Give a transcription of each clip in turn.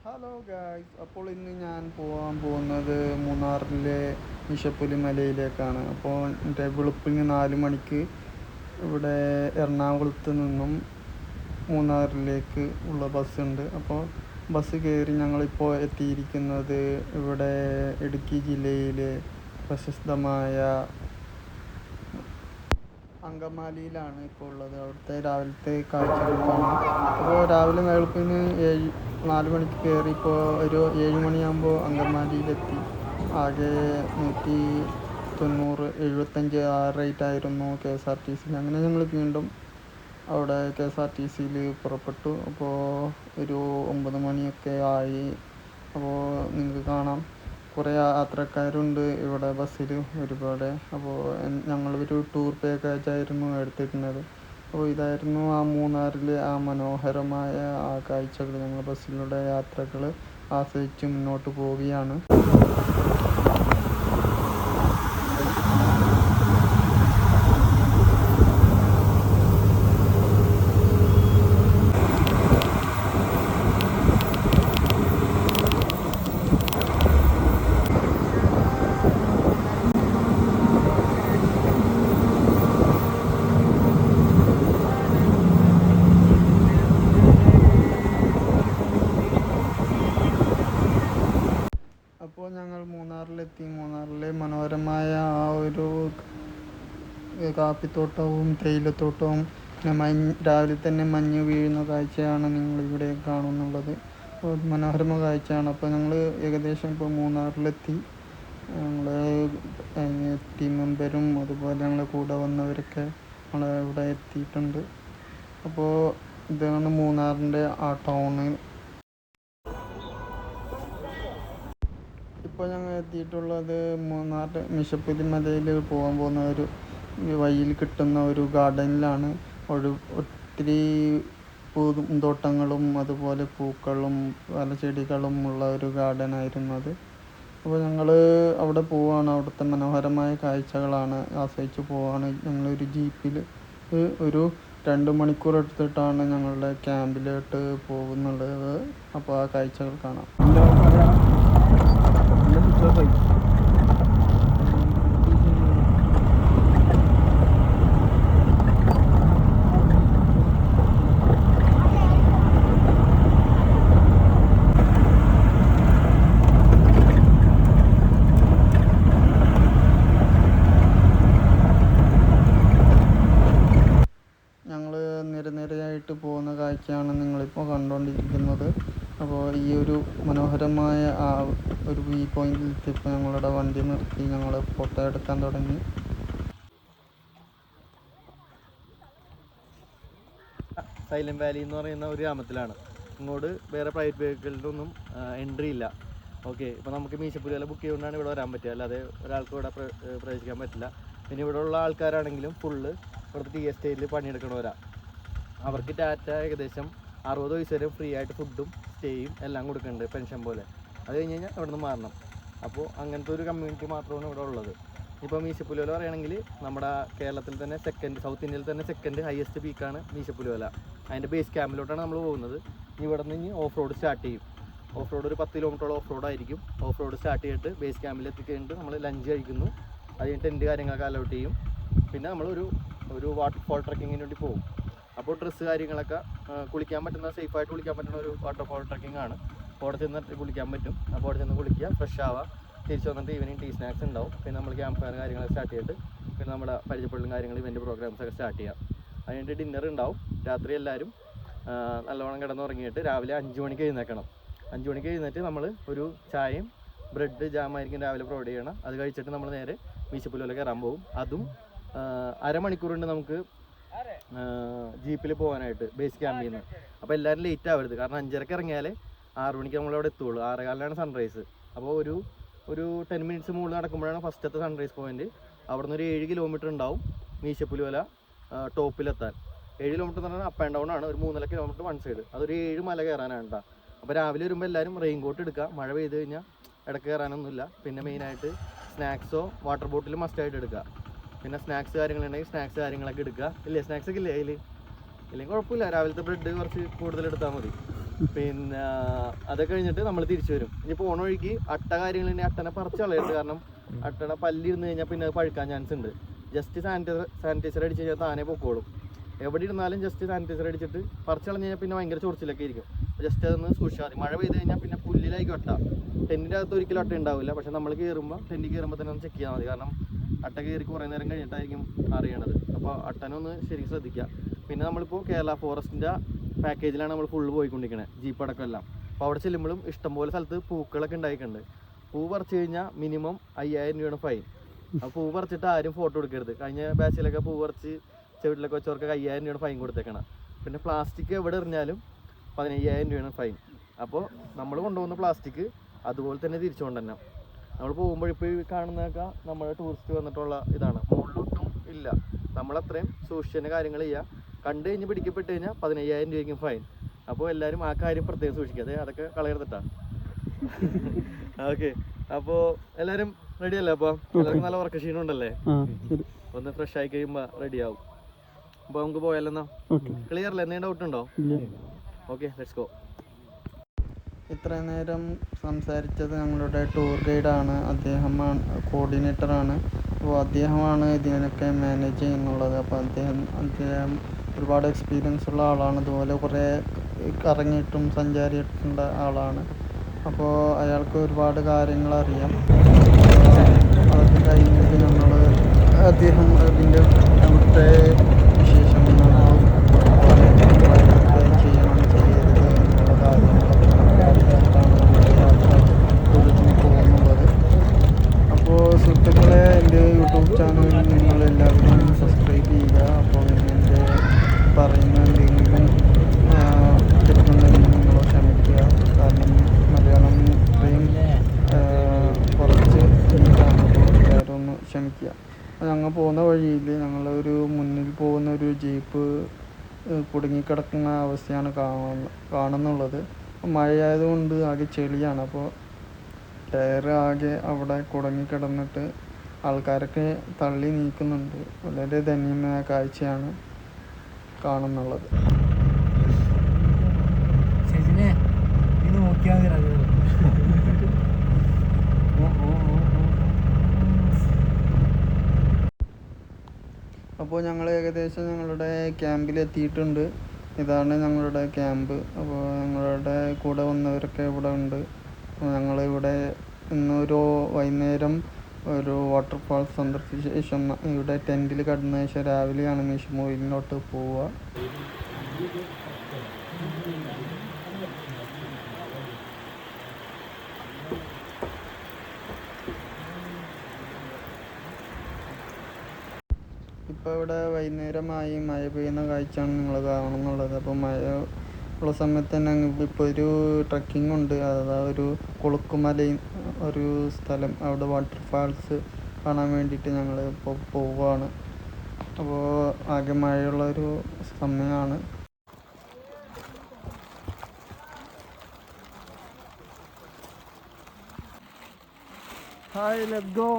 Hello guys, അപ്പോൾ ഇന്ന് ഞാൻ പോകാൻ പോകുന്നത് മൂന്നാറിലെ നിശപ്പുലി മലയിലേക്കാണ്. അപ്പോൾ എൻ്റെ വെളുപ്പിന് 4 മണിക്ക് ഇവിടെ എറണാകുളത്ത് നിന്നും മൂന്നാറിലേക്ക് ഉള്ള ബസ്സുണ്ട്. അപ്പോൾ ബസ് കയറി ഞങ്ങളിപ്പോൾ എത്തിയിരിക്കുന്നത് ഇവിടെ ഇടുക്കി ജില്ലയിലെ പ്രശസ്തമായ അങ്കമാലിയിലാണ് ഇപ്പോൾ ഉള്ളത്. അവിടുത്തെ രാവിലത്തെ കാഴ്ചകൾക്കാണ്. അപ്പോൾ രാവിലെ വെളുപ്പിന് 4 മണിക്ക് കയറി ഇപ്പോൾ ഒരു 7 മണിയാകുമ്പോൾ അങ്കമാലിയിലെത്തി. ആകെ 190-75 ആ റേറ്റ് ആയിരുന്നു KSRTC. അങ്ങനെ ഞങ്ങൾ വീണ്ടും അവിടെ KSRTCയിൽ പുറപ്പെട്ടു. അപ്പോൾ ഒരു 9 മണിയൊക്കെ ആയി. അപ്പോൾ നിങ്ങൾക്ക് കാണാം, കുറേ യാത്രക്കാരുണ്ട് ഇവിടെ ബസ്സിൽ ഒരുപാട്. അപ്പോൾ ഞങ്ങളൊരു ടൂർ പാക്കേജായിരുന്നു എടുത്തിരുന്നത്. അപ്പോൾ ഇതായിരുന്നു ആ മൂന്നാറിലെ ആ മനോഹരമായ ആ കാഴ്ചകൾ. ഞങ്ങൾ ബസ്സിലൂടെ യാത്രകൾ ആസ്വദിച്ച് മുന്നോട്ട് പോവുകയാണ്. അപ്പോൾ ഞങ്ങൾ മൂന്നാറിലെത്തി. മൂന്നാറിലെ മനോഹരമായ ആ ഒരു കാപ്പിത്തോട്ടവും തേയിലത്തോട്ടവും പിന്നെ രാവിലെ തന്നെ മഞ്ഞ് വീഴുന്ന കാഴ്ചയാണ് നിങ്ങളിവിടെ കാണുന്നുള്ളത്. മനോഹരമായ കാഴ്ചയാണ്. അപ്പോൾ ഞങ്ങൾ ഏകദേശം ഇപ്പോൾ മൂന്നാറിലെത്തി. ഞങ്ങൾ ടീം മെമ്പറും അതുപോലെ ഞങ്ങളുടെ കൂടെ വന്നവരൊക്കെ ഞങ്ങൾ ഇവിടെ എത്തിയിട്ടുണ്ട്. അപ്പോൾ ഇതാണ് മൂന്നാറിൻ്റെ ആ ടൗണ്. ഇപ്പോൾ ഞങ്ങൾ എത്തിയിട്ടുള്ളത് മൂന്നാർ നിശപ്പുലി മലയിൽ പോകാൻ പോകുന്ന ഒരു വഴിയിൽ കിട്ടുന്ന ഒരു ഗാർഡനിലാണ്. ഒത്തിരി പൂന്തോട്ടങ്ങളും അതുപോലെ പൂക്കളും പല ചെടികളും ഉള്ള ഒരു ഗാർഡനായിരുന്നു അത്. അപ്പോൾ ഞങ്ങൾ അവിടെ പോവുകയാണ്. അവിടുത്തെ മനോഹരമായ കാഴ്ചകളാണ് ആസ്വദിച്ച് പോവുകയാണ്. ഞങ്ങളൊരു ജീപ്പിൽ ഒരു 2 മണിക്കൂർ എടുത്തിട്ടാണ് ഞങ്ങളുടെ ക്യാമ്പിലോട്ട് പോകുന്നുള്ളത്. അപ്പോൾ ആ കാഴ്ചകൾ കാണാം. ഞങ്ങൾ നിരനിരയായിട്ട് പോകുന്ന കാഴ്ചയാണ് നിങ്ങളിപ്പോൾ കണ്ടുകൊണ്ടിരിക്കുന്നത്. അപ്പോൾ ഈ ഒരു മനോഹരമായ ആ ഒരു വ്യൂ പോയിന്റിൽ എത്തിയപ്പോൾ ഞങ്ങളുടെ വണ്ടി നിർത്തി ഞങ്ങൾ ഫോട്ടോ എടുക്കാൻ തുടങ്ങി. സൈലന്റ് വാലി എന്ന് പറയുന്ന ഒരു ഗ്രാമത്തിലാണ്. ഇങ്ങോട്ട് വേറെ പ്രൈവറ്റ് വെഹിക്കിളിനൊന്നും എൻട്രി ഇല്ല. ഓക്കെ, ഇപ്പോൾ നമുക്ക് മീശപ്പുലിമല ബുക്ക് ചെയ്തുകൊണ്ടാണ് ഇവിടെ വരാൻ പറ്റുക, അല്ലാതെ ഒരാൾക്ക് ഇവിടെ പ്രവേശിക്കാൻ പറ്റില്ല. പിന്നെ ഇവിടെ ഉള്ള ആൾക്കാരാണെങ്കിലും ഫുള്ള് ഇവിടുത്തെ ടി എസ്റ്റേറ്റിൽ പണിയെടുക്കണവരാ. അവർക്ക് ടാറ്റ ഏകദേശം 60 വയസ്സ് വരെ ഫ്രീ ആയിട്ട് ഫുഡും സ്റ്റേയും എല്ലാം കൊടുക്കുന്നുണ്ട്, പെൻഷൻ പോലെ. അത് കഴിഞ്ഞ് കഴിഞ്ഞാൽ ഇവിടെ നിന്ന് മാറണം. അപ്പോൾ അങ്ങനത്തെ ഒരു കമ്മ്യൂണിറ്റി മാത്രമാണ് ഇവിടെ ഉള്ളത്. ഇപ്പോൾ മീശപ്പുലിമല പറയുകയാണെങ്കിൽ നമ്മുടെ കേരളത്തിൽ തന്നെ സൗത്ത് ഇന്ത്യയിൽ തന്നെ സെക്കൻഡ് ഹയസ്റ്റ് പീക്കാണ് മീശപ്പുലിമല. അതിൻ്റെ ബേസ് ക്യാമ്പിലോട്ടാണ് നമ്മൾ പോകുന്നത്. ഇവിടെ നിന്ന് ഓഫ് റോഡ് സ്റ്റാർട്ട് ചെയ്യും. ഓഫ് റോഡ് ഒരു 10 കിലോമീറ്ററോളം ഓഫ് റോഡ് ആയിരിക്കും. ഓഫ് റോഡ് സ്റ്റാർട്ട് ചെയ്തിട്ട് ബേസ് ക്യാമ്പിൽ എത്തിക്കഴിഞ്ഞിട്ട് നമ്മൾ ലഞ്ച് കഴിക്കുന്നു. അതിന് ടെൻറ്റ് കാര്യങ്ങളൊക്കെ അലൗട്ട് ചെയ്യും. പിന്നെ നമ്മളൊരു വാട്ടർഫോൾ ട്രക്കിങ്ങിന് വേണ്ടി പോകും. അപ്പോൾ ഡ്രസ്സ് കാര്യങ്ങളൊക്കെ കുളിക്കാൻ പറ്റുന്ന, സേഫായിട്ട് കുളിക്കാൻ പറ്റുന്ന ഒരു വാട്ടർഫോൾ ട്രക്കിംഗ് ആണ്. അവിടെ ചെന്നിട്ട് കുളിക്കാൻ പറ്റും. അപ്പോൾ അവിടെ ചെന്ന് കുളിക്കുക, ഫ്രഷ് ആവുക, തിരിച്ച് വന്നിട്ട് ഈവനിങ് ടീ സ്നാക്സ് ഉണ്ടാവും. പിന്നെ നമ്മൾ ക്യാമ്പ് ഫയർ കാര്യങ്ങളൊക്കെ സ്റ്റാർട്ട് ചെയ്തിട്ട് പിന്നെ നമ്മുടെ പരിചയപ്പെടലും കാര്യങ്ങൾ ഇവൻ്റ് പ്രോഗ്രാംസൊക്കെ സ്റ്റാർട്ട് ചെയ്യാം. അതിനായിട്ട് ഡിന്നർ ഉണ്ടാവും. രാത്രി എല്ലാവരും നല്ലവണ്ണം കിടന്നുറങ്ങിയിട്ട് രാവിലെ 5 മണിക്ക് എഴുന്നേൽക്കണം. 5 മണിക്ക് എഴുന്നേറ്റ് നമ്മൾ ഒരു ചായയും ബ്രെഡ് ജാമായിരിക്കും രാവിലെ പ്രൊവൈഡ് ചെയ്യണം. അത് കഴിച്ചിട്ട് നമ്മൾ നേരെ മീശപ്പുലിമല കയറാൻ പോകും. അതും അരമണിക്കൂറുണ്ട് നമുക്ക് ജീപ്പിൽ പോകാനായിട്ട് ബേസ് ക്യാമ്പിൽ നിന്ന്. അപ്പോൾ എല്ലാവരും ലേറ്റ് ആവരുത്, കാരണം 5:30 ഇറങ്ങിയാൽ 6 മണിക്ക് നമ്മളവിടെ എത്തുള്ളൂ. 6:15 സൺറൈസ്. അപ്പോൾ ഒരു 10 മിനിറ്റ്സ് മുകളിൽ നടക്കുമ്പോഴാണ് ഫസ്റ്റത്തെ സൺറൈസ് പോയിന്റ്. അവിടെ നിന്ന് ഒരു 7 കിലോമീറ്റർ ഉണ്ടാവും മീശപ്പുലിമല ടോപ്പിലെത്താൻ. 7 കിലോമീറ്റർ എന്ന് പറഞ്ഞാൽ അപ്പ് ആൻഡ് ഡൗൺ ആണ്. ഒരു 3.5 കിലോമീറ്റർ വൺ സൈഡ്. അതൊരു 7 മല കയറാനാണ് കേട്ടോ. അപ്പോൾ രാവിലെ വരുമ്പോൾ എല്ലാവരും റെയിൻ കോട്ട് എടുക്കുക. മഴ പെയ്ത് കഴിഞ്ഞാൽ ഇടയ്ക്ക് കയറാനൊന്നുമില്ല. പിന്നെ മെയിനായിട്ട് സ്നാക്സോ വാട്ടർ ബോട്ടിൽ മസ്റ്റായിട്ട് എടുക്കുക. പിന്നെ സ്നാക്സ് കാര്യങ്ങളുണ്ടെങ്കിൽ സ്നാക്സ് കാര്യങ്ങളൊക്കെ എടുക്കുക. ഇല്ലേ, സ്നാക്സ് ഒക്കെ ഇല്ലേ അതിൽ? ഇല്ലെങ്കിൽ കുഴപ്പമില്ല, രാവിലത്തെ ബ്രെഡ് കുറച്ച് കൂടുതൽ എടുത്താൽ മതി. പിന്നെ അതൊക്കെ കഴിഞ്ഞിട്ട് നമ്മൾ തിരിച്ചു വരും. ഇനി പോണ വഴിക്ക് അട്ട കാര്യങ്ങൾ തന്നെ അട്ടനെ പറിച്ച് കളയരുത്. കാരണം അട്ടയുടെ പല്ലിരുന്ന് കഴിഞ്ഞാൽ പിന്നെ അത് പഴുക്കാൻ ചാൻസ് ഉണ്ട്. ജസ്റ്റ് സാനിറ്റൈസർ അടിച്ച് കഴിഞ്ഞാൽ താനേ പൊക്കോളും. എവിടെ ഇരുന്നാലും ജസ്റ്റ് സാനിറ്റൈസർ അടിച്ചിട്ട് പറിച്ച് കളഞ്ഞ് കഴിഞ്ഞാൽ പിന്നെ ഭയങ്കര ചൊറിച്ചിലൊക്കെ ആയിരിക്കും. ജസ്റ്റ് അതൊന്ന് സൂക്ഷിച്ചാൽ മതി. മഴ പെയ്ത് കഴിഞ്ഞാൽ പിന്നെ പുല്ലിലായിരിക്കും അട്ട. ടെൻറ്റിൻ്റെ അകത്ത് ഒരിക്കലും അട്ട ഉണ്ടാവില്ല. പക്ഷെ നമ്മൾ ടെൻറ്റിൽ കയറുമ്പോൾ തന്നെ ഒന്ന് ചെക്ക് ചെയ്താൽ മതി. കാരണം അട്ട കയറി കുറേ നേരം കഴിഞ്ഞിട്ടായിരിക്കും അറിയണത്. അപ്പോൾ അട്ടനൊന്ന് ശരിക്കും ശ്രദ്ധിക്കുക. പിന്നെ നമ്മളിപ്പോൾ കേരള ഫോറസ്റ്റിൻ്റെ പാക്കേജിലാണ് നമ്മൾ ഫുള്ള് പോയിക്കൊണ്ടിരിക്കുന്നത്, ജീപ്പ് അടക്കം എല്ലാം. അപ്പോൾ അവിടെ ചെല്ലുമ്പോഴും ഇഷ്ടംപോലെ സ്ഥലത്ത് പൂക്കളൊക്കെ ഉണ്ടായിട്ടുണ്ട്. പൂ പറിച്ച് കഴിഞ്ഞാൽ മിനിമം 5000 രൂപയാണ് ഫൈൻ. ആ പൂ പറിച്ചിട്ട് ആരും ഫോട്ടോ എടുക്കരുത്. കഴിഞ്ഞ ബാച്ചിലൊക്കെ പൂ പറിച്ച് ചെവിട്ടിലൊക്കെ വെച്ചവർക്ക് 5000 രൂപയാണ് ഫൈൻ കൊടുത്തേക്കണം. പിന്നെ പ്ലാസ്റ്റിക് എവിടെ എറിഞ്ഞാലും 15000 രൂപയാണ് ഫൈൻ. അപ്പോൾ നമ്മൾ കൊണ്ടുപോകുന്ന പ്ലാസ്റ്റിക് അതുപോലെ തന്നെ തിരിച്ചു കൊണ്ടുതന്നെ. നമ്മൾ പോകുമ്പോൾ ഇപ്പോൾ ഈ കാണുന്നതൊക്കെ നമ്മുടെ ടൂറിസ്റ്റ് വന്നിട്ടുള്ള ഇതാണ്. മുകളിലൊട്ടും ഇല്ല. നമ്മളത്രയും സൂക്ഷിച്ചതിൻ്റെ കാര്യങ്ങൾ ചെയ്യുക. കണ്ടു കഴിഞ്ഞ് പിടിക്കപ്പെട്ട് കഴിഞ്ഞാൽ 15000 രൂപയ്ക്കും ഫൈൻ. അപ്പോൾ എല്ലാവരും ആ കാര്യം പ്രത്യേകം സൂക്ഷിക്കുക. അതൊക്കെ കളയരുതിട്ടാണ്. ഓക്കെ, അപ്പോൾ എല്ലാവരും റെഡി അല്ലേ? അപ്പോൾ എല്ലാവർക്കും നല്ല ഉറക്ക ക്ഷീണം ഉണ്ടല്ലേ? ഒന്ന് ഫ്രഷ് ആയി കഴിയുമ്പോൾ റെഡി ആവും. അപ്പോൾ നമുക്ക് പോയാലെന്നാ? ക്ലിയർ അല്ലേ? എന്തെങ്കിലും ഡൗട്ട് ഉണ്ടോ? Okay, let's go. ഇത്ര നേരം സംസാരിച്ചത് ഞങ്ങളുടെ ടൂർ ഗൈഡാണ്. അദ്ദേഹമാണ് കോർഡിനേറ്ററാണ്. അപ്പോൾ അദ്ദേഹമാണ് ഇതിനൊക്കെ മാനേജ് ചെയ്യുന്നുള്ളത്. അപ്പോൾ അദ്ദേഹം ഒരുപാട് എക്സ്പീരിയൻസ് ഉള്ള ആളാണ്. അതുപോലെ കുറേ കറങ്ങിയിട്ടും സഞ്ചാരിയിട്ടുള്ള ആളാണ്. അപ്പോൾ അയാൾക്ക് ഒരുപാട് കാര്യങ്ങൾ അറിയാം. അതൊക്കെ കഴിഞ്ഞിട്ട് അദ്ദേഹം അതിൻ്റെ അവിടുത്തെ വിശേഷങ്ങളോ ചെയ്യണം ചെയ്യരുത് എന്നുള്ള കാര്യങ്ങളൊക്കെ അറിയാനാണ് നമ്മുടെ യാത്ര ടൂറിസത്തിന് പോകുന്നുള്ളത്. അപ്പോൾ സുഹൃത്തുക്കളെ, എൻ്റെ യൂട്യൂബ് ചാനൽ നിങ്ങളെല്ലാവരും സബ്സ്ക്രൈബ് ചെയ്യുക. അപ്പോൾ എൻ്റെ പറയുന്ന എന്തെങ്കിലും തെറ്റുണ്ടെങ്കിൽ നിങ്ങൾ ക്ഷമിക്കുക. കാരണം മലയാളം ഇത്രയും കുറച്ച് നീറ്റാണ്. എല്ലാവരും ഒന്ന് ക്ഷമിക്കുക. അപ്പോൾ ഞങ്ങൾ പോകുന്ന വഴിയിൽ ഞങ്ങളൊരു മുന്നിൽ പോകുന്ന ഒരു ജീപ്പ് കുടുങ്ങിക്കിടക്കുന്ന അവസ്ഥയാണ് കാണുന്നുള്ളത്. മഴയായതുകൊണ്ട് ആകെ ചെളിയാണ്. അപ്പോൾ ടയർ ആകെ അവിടെ കുടുങ്ങിക്കിടന്നിട്ട് ആൾക്കാരൊക്കെ തള്ളി നീക്കുന്നുണ്ട്. വളരെ ദയനീയമായ കാഴ്ചയാണ് കാണുന്നുള്ളത്. അപ്പോൾ ഞങ്ങൾ ഏകദേശം ഞങ്ങളുടെ ക്യാമ്പിൽ എത്തിയിട്ടുണ്ട്. ഇതാണ് ഞങ്ങളുടെ ക്യാമ്പ്. അപ്പോൾ ഞങ്ങളുടെ കൂടെ വന്നവരൊക്കെ ഇവിടെ ഉണ്ട്. ഞങ്ങളിവിടെ ഇന്നൊരു വൈകുന്നേരം ഒരു വാട്ടർഫാൾ സന്ദർശിച്ച ശേഷം ഇവിടെ ടെൻറ്റിൽ കിടന്ന ശേഷം രാവിലെയാണ് മീശപ്പുലിയിലോട്ട് പോവുക. ഇപ്പോൾ ഇവിടെ വൈകുന്നേരമായി മഴ പെയ്യുന്ന കാഴ്ചയാണ് നിങ്ങൾ കാണുന്നുള്ളത്. അപ്പോൾ മഴ ഉള്ള സമയത്ത് തന്നെ ഇപ്പോൾ ഒരു ട്രക്കിംഗ് ഉണ്ട്. അതായത് ഒരു കൊളുക്കുമല ഒരു സ്ഥലം, അവിടെ വാട്ടർഫാൾസ് കാണാൻ വേണ്ടിയിട്ട് ഞങ്ങൾ ഇപ്പോൾ പോവുകയാണ്. അപ്പോൾ ആകെ മഴയുള്ളൊരു സമയമാണ്. Hi, let's go.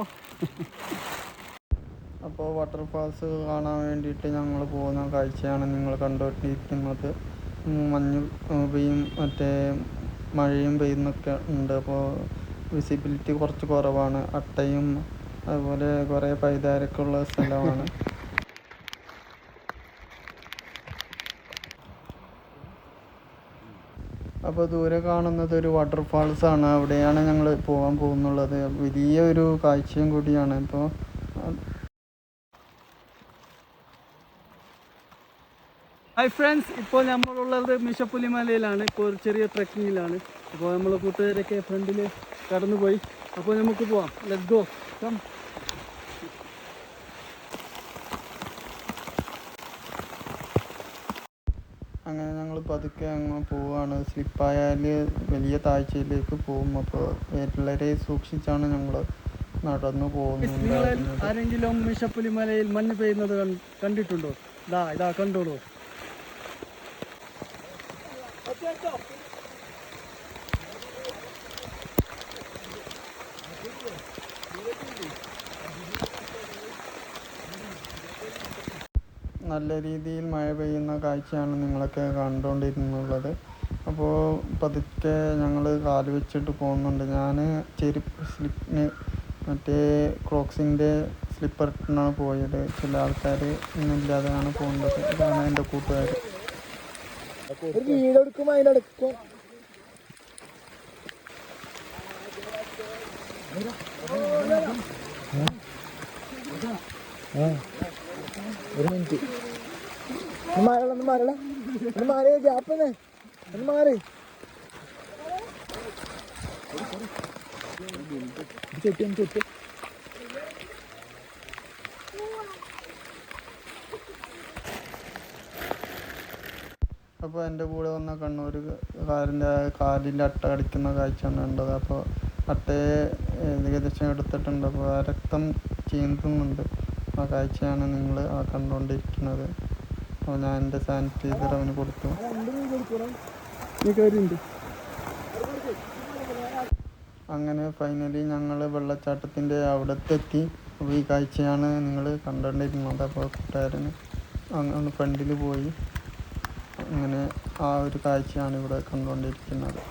അപ്പോൾ വാട്ടർഫാൾസ് കാണാൻ വേണ്ടിയിട്ട് ഞങ്ങൾ പോകുന്ന കാഴ്ചയാണ് നിങ്ങൾ കണ്ടുകൊണ്ടിരിക്കുന്നത്. മഞ്ഞ് പെയ്യും മഴയും പെയ്യുന്നൊക്കെ ഉണ്ട്. അപ്പോൾ വിസിബിലിറ്റി കുറച്ച് കുറവാണ്. അട്ടയും അതുപോലെ കുറേ പൈതാരൊക്കെ ഉള്ള സ്ഥലമാണ്. അപ്പോൾ ദൂരെ കാണുന്നത് ഒരു വാട്ടർഫാൾസ് ആണ്. അവിടെയാണ് ഞങ്ങൾ പോകാൻ പോകുന്നുള്ളത്. വലിയ ഒരു കാഴ്ചയും കൂടിയാണ്. ഇപ്പോൾ ഹായ് ഫ്രണ്ട്സ്, ഇപ്പോൾ നമ്മളുള്ളത് മീശപ്പുലി മലയിലാണ്. ഇപ്പോൾ ഒരു ചെറിയ ട്രക്കിങ്ങിലാണ്. അപ്പോൾ നമ്മൾ കൂട്ടുകാരൊക്കെ ഫ്രണ്ടിൽ കടന്നുപോയി. അപ്പോൾ നമുക്ക് പോവാം. Let's go. കം. അങ്ങനെ ഞങ്ങൾ പതുക്കെ അങ്ങ് പോവുകയാണ്. സ്ലിപ്പായാൽ വലിയ താഴ്ചയിലേക്ക് പോകും. അപ്പോൾ വളരെ സൂക്ഷിച്ചാണ് ഞങ്ങൾ നടന്നു പോകുന്നത്. ആരെങ്കിലും മീശപ്പുലി മലയിൽ മഞ്ഞ് പെയ്യുന്നത് കണ്ടിട്ടുണ്ടോ? ഇതാ കണ്ടോളൂ. നല്ല രീതിയിൽ മഴ പെയ്യുന്ന കാഴ്ചയാണ് നിങ്ങളൊക്കെ കണ്ടുകൊണ്ടിരുന്നുള്ളത്. അപ്പോൾ പതുക്കെ ഞങ്ങൾ കാല് വെച്ചിട്ട് പോകുന്നുണ്ട്. ഞാൻ ചെരുപ്പ് മറ്റേ ക്രോക്സിൻ്റെ സ്ലിപ്പർ ഇട്ടാണ് പോയത്. ചില ആൾക്കാർ ഇന്നില്ലാതെയാണ് പോകുന്നത്. ഇതാണ് എൻ്റെ കൂട്ടുകാർ. ഒരു മിനിറ്റ് മാറി ഗ്യാപ്പന്നെ ഒന്ന് മാറി ചുറ്റി അപ്പോൾ എൻ്റെ കൂടെ വന്ന കണ്ണൂരുകാരൻ്റെ കാലിൻ്റെ അട്ട കടിക്കുന്ന കാഴ്ചയാണ് കണ്ടത്. അപ്പോൾ അട്ടയെ ഏകദേശം എടുത്തിട്ടുണ്ട്. അപ്പോൾ ആ രക്തം ചീന്തുന്നുണ്ട്. ആ കാഴ്ചയാണ് നിങ്ങൾ കണ്ടുകൊണ്ടിരിക്കുന്നത്. അപ്പോൾ ഞാൻ എൻ്റെ സാനിറ്റൈസർ അവന് കൊടുത്തു. അങ്ങനെ ഫൈനലി ഞങ്ങൾ വെള്ളച്ചാട്ടത്തിൻ്റെ അവിടത്തെത്തി. അപ്പോൾ ഈ കാഴ്ചയാണ് നിങ്ങൾ കണ്ടുകൊണ്ടിരിക്കുന്നത്. അപ്പോൾ കൂട്ടുകാരന് അങ്ങ് ഫ്രണ്ടിൽ പോയി. അങ്ങനെ ആ ഒരു കാഴ്ചയാണ് ഇവിടെ കണ്ടുകൊണ്ടിരിക്കുന്നത്.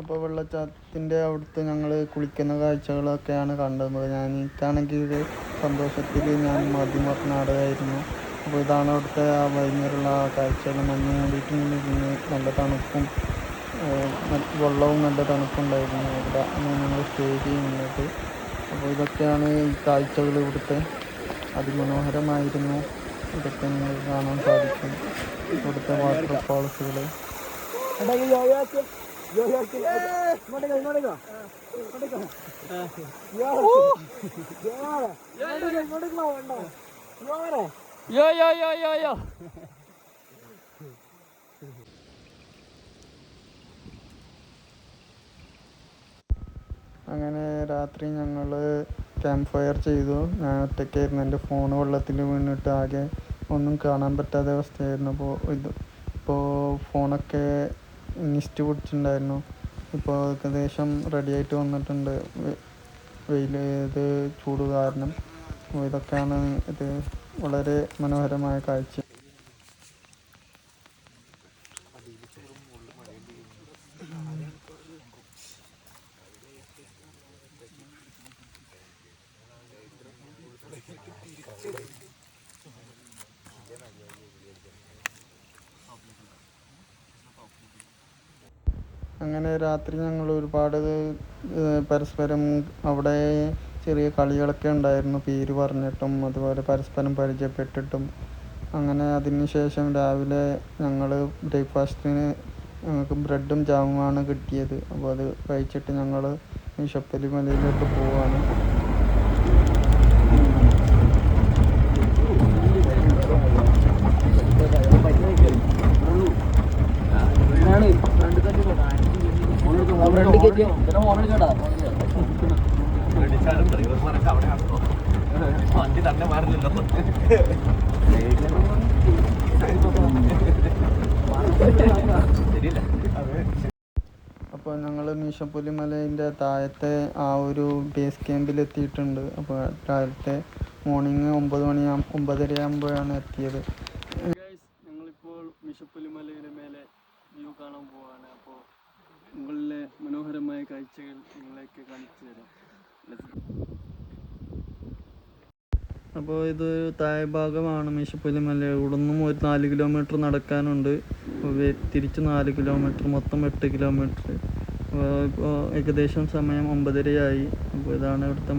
അപ്പോൾ വെള്ളച്ചാട്ടത്തിൻ്റെ അവിടുത്തെ ഞങ്ങൾ കുളിക്കുന്ന കാഴ്ചകളൊക്കെയാണ് കണ്ടത്. എനിക്കാണെങ്കിൽ ഇത് സന്തോഷത്തിൽ ഞാൻ മതിമറന്നാടുകയായിരുന്നു. അപ്പോൾ ഇതാണ് അവിടുത്തെ ആ വൈകുന്നേരമുള്ള ആ കാഴ്ചകൾ. മഞ്ഞ് മൂടിയിട്ടുണ്ട്. പിന്നെ നല്ല തണുപ്പും വെള്ളവും നല്ല തണുപ്പുണ്ടായിരുന്നു. അവിടെ ഞങ്ങൾ സ്റ്റേ ചെയ്യുന്നത്. അപ്പോൾ ഇതൊക്കെയാണ് ഈ കാഴ്ചകൾ ഇവിടുത്തെ. അതിമനോഹരമായിരുന്നു. ഇതൊക്കെ നിങ്ങൾക്ക് കാണാൻ സാധിക്കും. ഇവിടുത്തെ വാട്ടർഫാൾസുകൾ. അങ്ങനെ രാത്രി ഞങ്ങൾ ക്യാമ്പ് ഫയർ ചെയ്തു. ഞാൻ ഒറ്റയ്ക്കായിരുന്നു. എൻ്റെ ഫോൺ വെള്ളത്തിൽ വീണിട്ട് ആകെ ഒന്നും കാണാൻ പറ്റാത്ത അവസ്ഥയായിരുന്നു. ഇപ്പോൾ ഫോണൊക്കെ നിസ്റ്റ് പിടിച്ചിട്ടുണ്ടായിരുന്നു. ഇപ്പോൾ ഏകദേശം റെഡിയായിട്ട് വന്നിട്ടുണ്ട്. ഇത് ചൂട് കാരണം. ഇതൊക്കെയാണ് ഇത് വളരെ മനോഹരമായ കാഴ്ച. അങ്ങനെ രാത്രി ഞങ്ങൾ ഒരുപാട് പരസ്പരം അവിടെ ചെറിയ കളികളൊക്കെ ഉണ്ടായിരുന്നു. പേര് പറഞ്ഞിട്ടും അതുപോലെ പരസ്പരം പരിചയപ്പെട്ടിട്ടും. അങ്ങനെ അതിന് ശേഷം രാവിലെ ഞങ്ങൾ ബ്രേക്ക്ഫാസ്റ്റിന് ഞങ്ങൾക്ക് ബ്രെഡും ജാമുമാണ് കിട്ടിയത്. അപ്പോൾ അത് കഴിച്ചിട്ട് ഞങ്ങൾ മീശപ്പുലി മലയിലോട്ട് പോവുകയാണ്. അപ്പോൾ ഞങ്ങൾ മീശപ്പുലി മലേൻ്റെ താഴത്തെ ആ ഒരു ബേസ് ക്യാമ്പിലെത്തിയിട്ടുണ്ട്. അപ്പോൾ രാവിലത്തെ മോർണിംഗ് 9:30 ആകുമ്പോഴാണ് എത്തിയത്. ഞങ്ങളിപ്പോൾ മീശപ്പുലി മലയുടെ മേലെ വ്യൂ കാണാൻ പോവാണ്. അപ്പോൾ മുകളിലെ മനോഹരമായ കാഴ്ചകൾ നിങ്ങളെയൊക്കെ കാണിച്ചു തരാം. അപ്പോൾ ഇത് താഴെ ഭാഗമാണ് മീശപ്പുലി മല. ഇവിടെ നിന്നും ഒരു 4 കിലോമീറ്റർ നടക്കാനുണ്ട്. തിരിച്ച് 4 കിലോമീറ്റർ, മൊത്തം 8 കിലോമീറ്റർ. ഇപ്പോൾ ഏകദേശം സമയം 9:30 അപ്പോൾ ഇതാണ് ഇവിടുത്തെ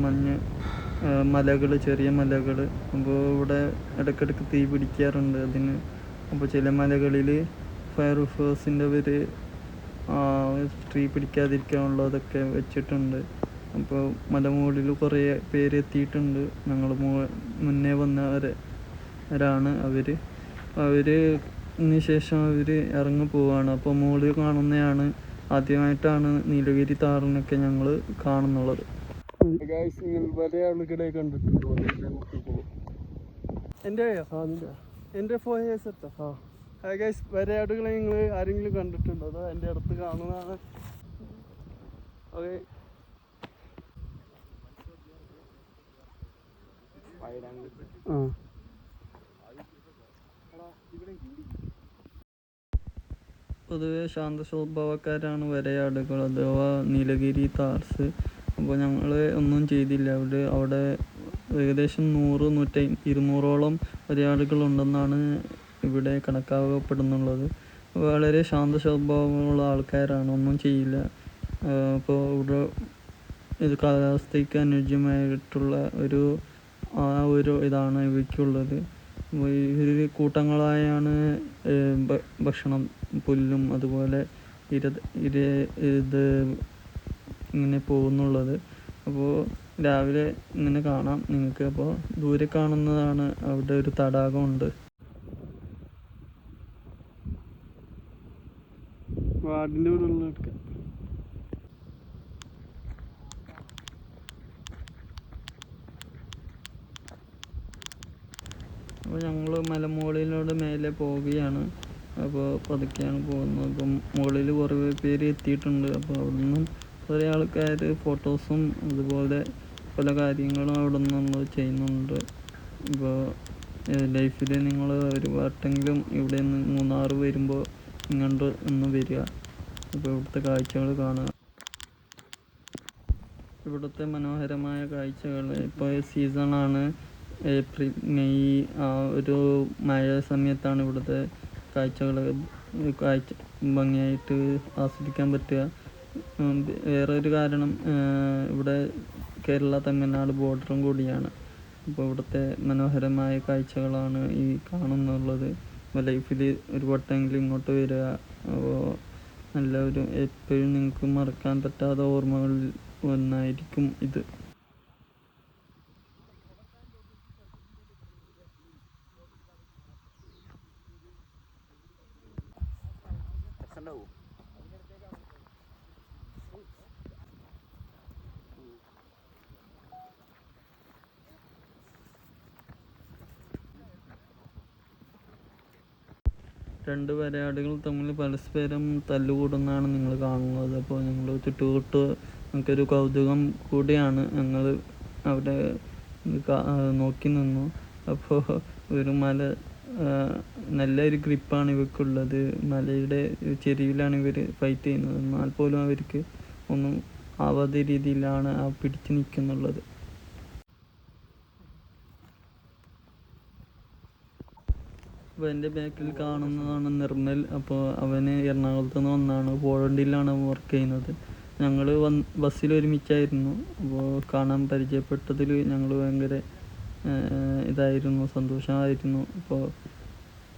മലകൾ, ചെറിയ മലകൾ. അപ്പോൾ ഇവിടെ ഇടയ്ക്കിടയ്ക്ക് തീ പിടിക്കാറുണ്ട് അതിന്. അപ്പോൾ ചില മലകളിൽ ഫയർ ഫോഴ്സിൻ്റെ തീ പിടിക്കാതിരിക്കാനുള്ളതൊക്കെ വെച്ചിട്ടുണ്ട്. അപ്പോൾ മലമുകളിൽ കുറേ പേര് എത്തിയിട്ടുണ്ട്. ഞങ്ങൾ മുന്നേ വന്നവരെ. വരേണ്യരാണ് അവരിന് ശേഷം അവർ ഇറങ്ങി പോവാണ്. അപ്പോൾ മുകളിൽ കാണുന്നതാണ് ആദ്യമായിട്ടാണ് നീലഗിരി താറിനൊക്കെ ഞങ്ങൾ കാണുന്നുള്ളത്. നിങ്ങൾ വലിയ ആളുകളെ കണ്ടിട്ടുണ്ടോ? എൻ്റെ 4 years എത്താ. ഗൈസ് വരയാടുകളെ നിങ്ങൾ ആരെങ്കിലും കണ്ടിട്ടുണ്ടോ? അതോ എൻ്റെ അടുത്ത് കാണുന്നതാണ്. ഓക്കെ, പൊതുവെ ശാന്ത സ്വഭാവക്കാരാണ് വരയാടുകൾ അഥവാ നീലഗിരി താർസ്. അപ്പോൾ ഞങ്ങൾ ഒന്നും ചെയ്തില്ല. അവിടെ ഏകദേശം 100-200ഓളം വരയാടുകളുണ്ടെന്നാണ് ഇവിടെ കണക്കാക്കപ്പെടുന്നുള്ളത്. വളരെ ശാന്ത സ്വഭാവമുള്ള ആൾക്കാരാണ്, ഒന്നും ചെയ്യില്ല. അപ്പോൾ ഇവിടെ ഇത് കാലാവസ്ഥയ്ക്ക് അനുയോജ്യമായിട്ടുള്ള ഒരു ഇതാണ് ഇവയ്ക്കുള്ളത്. ഇവർ കൂട്ടങ്ങളായാണ് ഭക്ഷണം, പുല്ലും അതുപോലെ ഇത് ഇങ്ങനെ പോകുന്നുള്ളത്. അപ്പോൾ രാവിലെ ഇങ്ങനെ കാണാം നിങ്ങൾക്ക്. അപ്പോൾ ദൂരെ കാണുന്നതാണ് അവിടെ ഒരു തടാകമുണ്ട്. വാർഡിൻ്റെ ഇവിടെ എടുക്കാം. അപ്പോൾ ഞങ്ങൾ മലമുകളിലൂടെ മേലെ പോവുകയാണ്. അപ്പോൾ പതുക്കെയാണ് പോകുന്നത്. അപ്പം മുകളിൽ കുറേ പേര് എത്തിയിട്ടുണ്ട്. അപ്പോൾ അവിടെ നിന്നും കുറേ ആൾക്കാർ ഫോട്ടോസും അതുപോലെ പല കാര്യങ്ങളും അവിടെ നിന്ന് നമ്മൾ ചെയ്യുന്നുണ്ട്. ഇപ്പോൾ ലൈഫിൽ നിങ്ങൾ ഒരു വട്ടെങ്കിലും ഇവിടെ നിന്ന് മൂന്നാർ വരുമ്പോൾ ഇങ്ങോട്ട് ഒന്ന് വരിക. അപ്പോൾ ഇവിടുത്തെ കാഴ്ചകൾ കാണുക. ഇവിടുത്തെ മനോഹരമായ കാഴ്ചകൾ, ഇപ്പോൾ സീസണാണ് ഏപ്രിൽ മെയ്, ആ ഒരു മഴ സമയത്താണ് ഇവിടുത്തെ കാഴ്ച ഭംഗിയായിട്ട് ആസ്വദിക്കാൻ പറ്റുക. വേറെ ഒരു കാരണം ഇവിടെ കേരള തമിഴ്നാട് ബോർഡറും കൂടിയാണ്. അപ്പോൾ ഇവിടുത്തെ മനോഹരമായ കാഴ്ചകളാണ് ഈ കാണുന്നുള്ളത്. അപ്പോൾ ലൈഫിൽ ഒരു വട്ടമെങ്കിലും ഇങ്ങോട്ട് വരിക. അപ്പോൾ നല്ല ഒരു എപ്പോഴും നിങ്ങൾക്ക് മറക്കാൻ പറ്റാത്ത ഓർമ്മകളിൽ ഒന്നായിരിക്കും ഇത്. രണ്ട് വരയാടുകൾ തമ്മിൽ പരസ്പരം തല്ലുകൂടുന്നതാണ് നിങ്ങൾ കാണുന്നത്. അപ്പോൾ ഞങ്ങൾ ചുറ്റുകൂട്ട് നമുക്കൊരു കൗതുകം കൂടിയാണ്. ഞങ്ങൾ അവിടെ നോക്കി നിന്നു. അപ്പോൾ ഒരു നല്ലൊരു ഗ്രിപ്പാണ് ഇവയ്ക്കുള്ളത്. മലയുടെ ചെരിവിലാണ് ഇവർ ഫൈറ്റ് ചെയ്യുന്നത്. എന്നാൽ പോലും അവർക്ക് ഒന്നും ആവാത്ത രീതിയിലാണ് പിടിച്ച് നിൽക്കുന്നുള്ളത്. അപ്പോൾ എൻ്റെ ബാക്കിൽ കാണുന്നതാണ് നിർമ്മൽ. അപ്പോൾ അവന് എറണാകുളത്ത് നിന്ന് വന്നാണ്, പോളണ്ടിലാണ് വർക്ക് ചെയ്യുന്നത്. ഞങ്ങൾ ബസ്സിൽ ഒരുമിച്ചായിരുന്നു. അപ്പോൾ കാണാൻ പരിചയപ്പെട്ടതിൽ ഞങ്ങൾ ഭയങ്കര സന്തോഷമായിരുന്നു. അപ്പോൾ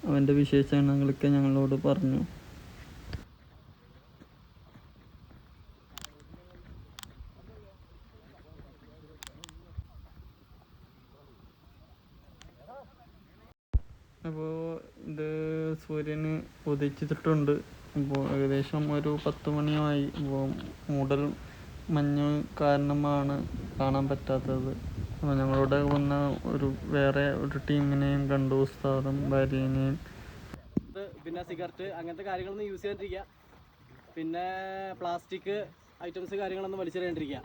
അവൻ്റെ വിശേഷങ്ങളൊക്കെ ഞങ്ങളോട് പറഞ്ഞു. അപ്പോൾ ഇത് സൂര്യന് ഉദിച്ചിട്ടുണ്ട്. അപ്പോൾ ഏകദേശം ഒരു 10 മണിയായി. അപ്പോൾ മൂടൽ മഞ്ഞ് കാരണമാണ് കാണാൻ പറ്റാത്തത്. അപ്പോൾ ഞങ്ങളുടെ വന്ന വേറെ ഒരു ടീമിനെയും കണ്ടു, ഉസ്താദും ഭാര്യനെയും. പിന്നെ സിഗരറ്റ് അങ്ങനത്തെ കാര്യങ്ങളൊന്നും യൂസ് ചെയ്യാണ്ടിരിക്കുക. പിന്നെ പ്ലാസ്റ്റിക് ഐറ്റംസ് കാര്യങ്ങളൊന്നും വലിച്ചെറിയാണ്ടിരിക്കുക.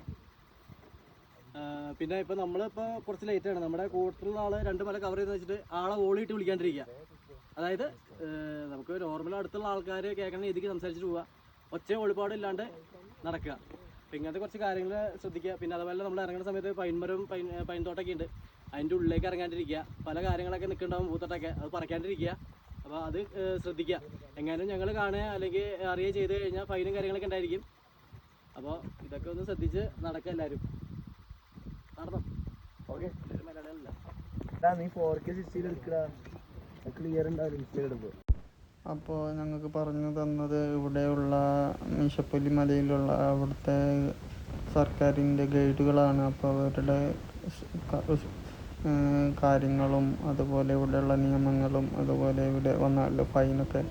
പിന്നെ ഇപ്പോൾ നമ്മളിപ്പോൾ കുറച്ച് ലേറ്റാണ്. നമ്മുടെ കൂട്ടത്തിലുള്ള ആൾ 2 മല കവർ ചെയ്ത് വെച്ചിട്ട് ആളെ ഓളിയിട്ട് വിളിക്കാണ്ടിരിക്കുക. അതായത് നമുക്ക് നോർമൽ അടുത്തുള്ള ആൾക്കാർ കേൾക്കുന്ന രീതിക്ക് സംസാരിച്ചിട്ട് പോവുക, ഒച്ച ഒളിപ്പാടില്ലാണ്ട് നടക്കുക. അപ്പോൾ ഇങ്ങനത്തെ കുറച്ച് കാര്യങ്ങൾ ശ്രദ്ധിക്കുക. പിന്നെ അതുപോലെ നമ്മൾ ഇറങ്ങുന്ന സമയത്ത് പൈൻതോട്ടമൊക്കെ ഉണ്ട്, അതിൻ്റെ ഉള്ളിലേക്ക് ഇറങ്ങാണ്ടിരിക്കുക. പല കാര്യങ്ങളൊക്കെ നിൽക്കുന്നുണ്ടാവും, പൂത്തോട്ടൊക്കെ, അത് പറിക്കാണ്ടിരിക്കുക. അപ്പോൾ അത് ശ്രദ്ധിക്കുക. എങ്ങാനും ഞങ്ങൾ കാണുക അല്ലെങ്കിൽ അറിയുക ചെയ്ത് കഴിഞ്ഞാൽ ഫൈനും കാര്യങ്ങളൊക്കെ ഉണ്ടായിരിക്കും. അപ്പോൾ ഇതൊക്കെ ഒന്ന് ശ്രദ്ധിച്ച് നടക്കുക എല്ലാവരും. നടന്നോ? ഓക്കെ. മലയാളമല്ല നീ 4K 60 എടുക്കടാ, ക്ലിയർ ഉണ്ടാവില്ല. അപ്പോൾ ഞങ്ങൾക്ക് പറഞ്ഞു തന്നത് ഇവിടെയുള്ള മീശപ്പുലി മലയിലുള്ള അവിടുത്തെ സർക്കാരിൻ്റെ ഗൈഡുകളാണ്. അപ്പോൾ അവരുടെ കാര്യങ്ങളും അതുപോലെ ഇവിടെയുള്ള നിയമങ്ങളും അതുപോലെ ഇവിടെ വന്നാൽ ഫൈനൊക്കെ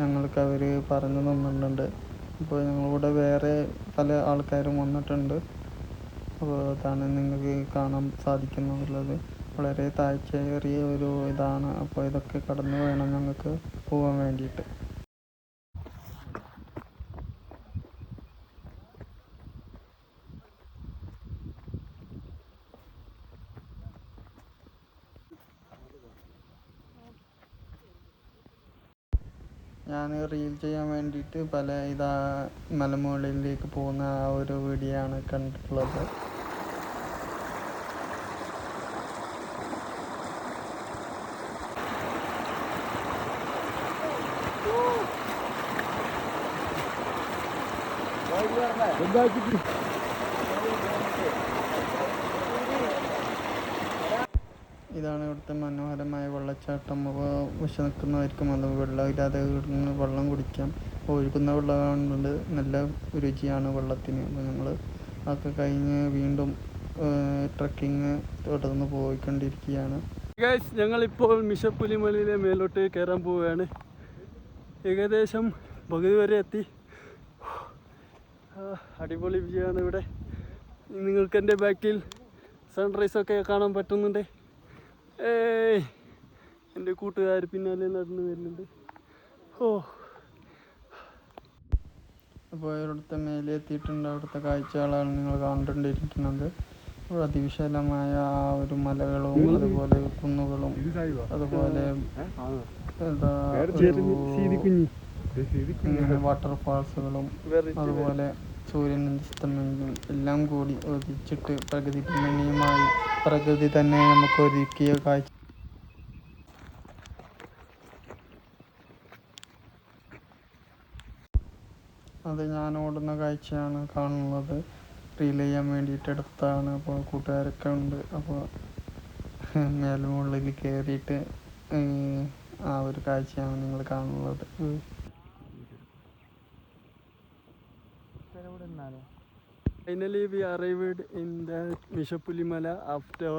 ഞങ്ങൾക്ക് അവർ പറഞ്ഞു തന്നിട്ടുണ്ട്. അപ്പോൾ ഞങ്ങളിവിടെ വേറെ പല ആൾക്കാരും വന്നിട്ടുണ്ട്. അപ്പോൾ അതാണ് നിങ്ങൾക്ക് കാണാൻ സാധിക്കുന്നുള്ളത്. വളരെ താഴ്ചയേറിയ ഒരു ഇതാണ്. അപ്പോൾ ഇതൊക്കെ കടന്നു വേണം ഞങ്ങൾക്ക് പോകാൻ വേണ്ടിയിട്ട്. ഞാൻ റീൽ ചെയ്യാൻ വേണ്ടിയിട്ട് പല മലമുകളിലേക്ക് പോകുന്ന ആ ഒരു വീഡിയോ ആണ് കണ്ടിട്ടുള്ളത്. ഇതാണ് ഇവിടുത്തെ മനോഹരമായ വെള്ളച്ചാട്ടം. അപ്പോൾ വിശന്നിക്കുന്നവർക്കും അത് വെള്ളമില്ലാതെ ഇവിടുന്ന് വെള്ളം കുടിക്കാം. ഒഴുകുന്ന വെള്ളം കൊണ്ട് നല്ല രുചിയാണ് വെള്ളത്തിന്. അപ്പോൾ ഞങ്ങൾ അതൊക്കെ കഴിഞ്ഞ് വീണ്ടും ട്രക്കിങ് തുടർന്ന് പോയിക്കൊണ്ടിരിക്കുകയാണ്. ഞങ്ങളിപ്പോൾ മിഷപ്പുലിമലയിലെ മേലോട്ട് കയറാൻ പോവുകയാണ്. ഏകദേശം പകുതി വരെ എത്തി. അടിപൊളി വ്യൂ ആണ് ഇവിടെ. നിങ്ങൾക്ക് എൻ്റെ ബാക്കിൽ സൺറൈസൊക്കെ കാണാൻ പറ്റുന്നുണ്ട്. എൻ്റെ കൂട്ടുകാർ പിന്നാലെ നടന്നു വരുന്നുണ്ട്. അപ്പോൾ ഇവിടുത്തെ മേലെ എത്തിയിട്ടുണ്ട്. അവിടുത്തെ കാഴ്ചകളാണ് നിങ്ങൾ കണ്ടുകൊണ്ടിരിക്കുന്നത്. അതിവിശാലമായ ആ ഒരു മലകളും അതുപോലെ കുന്നുകളും അതുപോലെ വാട്ടർഫാൾസുകളും അതുപോലെ സൂര്യൻ അസ്തമയവും എല്ലാം കൂടി ഒതിച്ചിട്ട് പ്രകൃതി രമണീയമായി പ്രകൃതി തന്നെ നമുക്ക് ഒരുക്കിയ കാഴ്ച. അത് ഞാൻ ഓടുന്ന കാഴ്ചയാണ് കാണുന്നത്. റീൽ ചെയ്യാൻ വേണ്ടിയിട്ട് എടുത്തതാണ്. അപ്പോൾ കൂട്ടുകാരൊക്കെ ഉണ്ട്. അപ്പോൾ മേൽമുകളിൽ കയറിയിട്ട് ആ ഒരു കാഴ്ചയാണ് നിങ്ങൾ കാണുന്നത്. Finally, we arrived in the Mishapulimala after